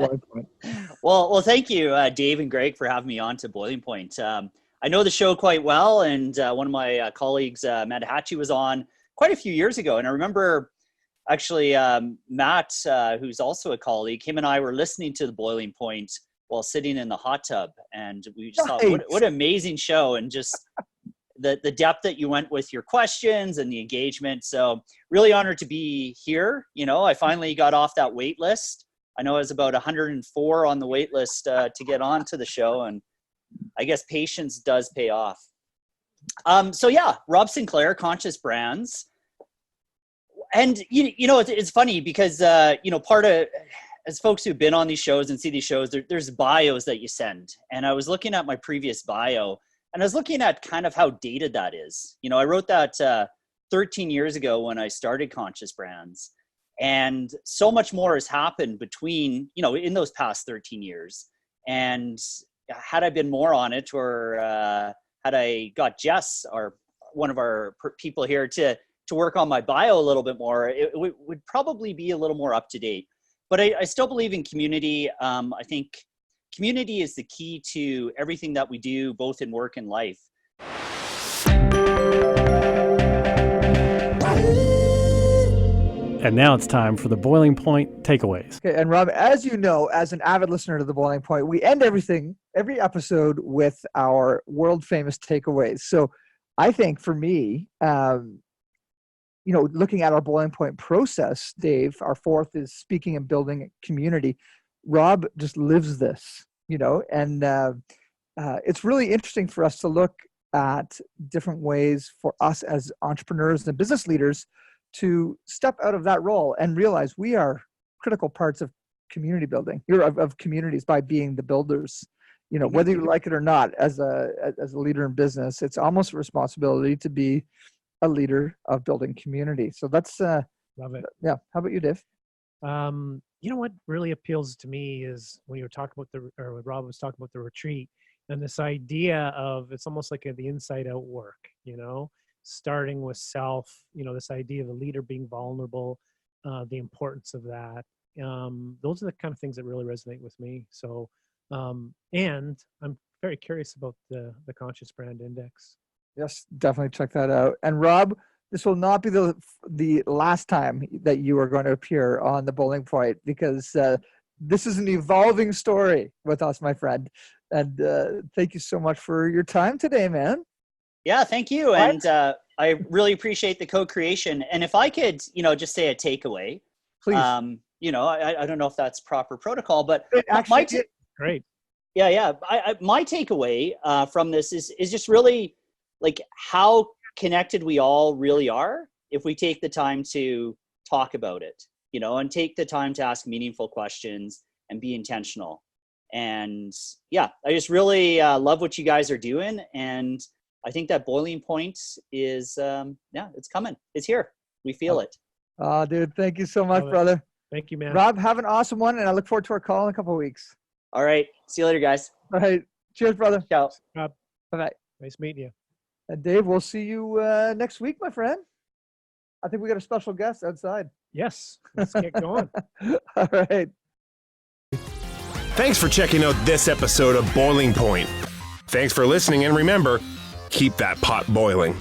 Boiling Point. Well, thank you, Dave and Greg, for having me on to Boiling Point. I know the show quite well, and one of my colleagues, Matt Hatchie, was on quite a few years ago. And I remember actually Matt, who's also a colleague, him and I were listening to the Boiling Point while sitting in the hot tub. And we just thought, what an amazing show. And just the depth that you went with your questions and the engagement. So really honored to be here. You know, I finally got off that wait list. I know I was about 104 on the wait list to get on to the show. And I guess patience does pay off. So yeah, Rob Sinclair, Conscious Brands. And, you know, it's funny because, you know, part of, as folks who've been on these shows and see these shows, there's bios that you send. And I was looking at my previous bio, and I was looking at kind of how dated that is. You know, I wrote that 13 years ago when I started Conscious Brands. And so much more has happened between, you know, in those past 13 years. And had I been more on it, or had I got Jess, or one of our people here, to work on my bio a little bit more, it would probably be a little more up to date. But I still believe in community. I think community is the key to everything that we do, both in work and life. And now it's time for the Boiling Point takeaways. Okay, and Rob, as you know, as an avid listener to the Boiling Point, we end every episode with our world famous takeaways. So I think for me, you know, looking at our Boiling Point process, Dave, our fourth is speaking and building a community. Rob just lives this, you know, and it's really interesting for us to look at different ways for us as entrepreneurs and business leaders to step out of that role and realize we are critical parts of community building, of communities, by being the builders. You know, whether you like it or not, as a leader in business, it's almost a responsibility to be a leader of building community. So that's love it. Yeah. How about you, Dave? You know what really appeals to me is when you were talking about when Rob was talking about the retreat, and this idea of, it's almost like the inside out work, you know, starting with self, you know, this idea of a leader being vulnerable, the importance of that. Those are the kind of things that really resonate with me. So, and I'm very curious about the Conscious Brand Index. Yes, definitely check that out. And Rob, this will not be the last time that you are going to appear on the Boiling Point, because this is an evolving story with us, my friend. And thank you so much for your time today, man. Yeah, thank you. And I really appreciate the co-creation. And if I could, you know, just say a takeaway. Please. You know, I don't know if that's proper protocol, but Great. Yeah. My takeaway from this is just really like how connected we all really are if we take the time to talk about it, you know, and take the time to ask meaningful questions and be intentional. And yeah, I just really love what you guys are doing. And I think that Boiling Point is, it's coming. It's here. We feel it. Oh, dude, thank you so much, brother. Thank you, man. Rob, have an awesome one, and I look forward to our call in a couple of weeks. All right. See you later, guys. All right. Cheers, brother. Ciao. Rob, bye-bye. nice meeting you. And Dave, we'll see you next week, my friend. I think we got a special guest outside. Yes. Let's get going. All right. Thanks for checking out this episode of Boiling Point. Thanks for listening, and remember, keep that pot boiling.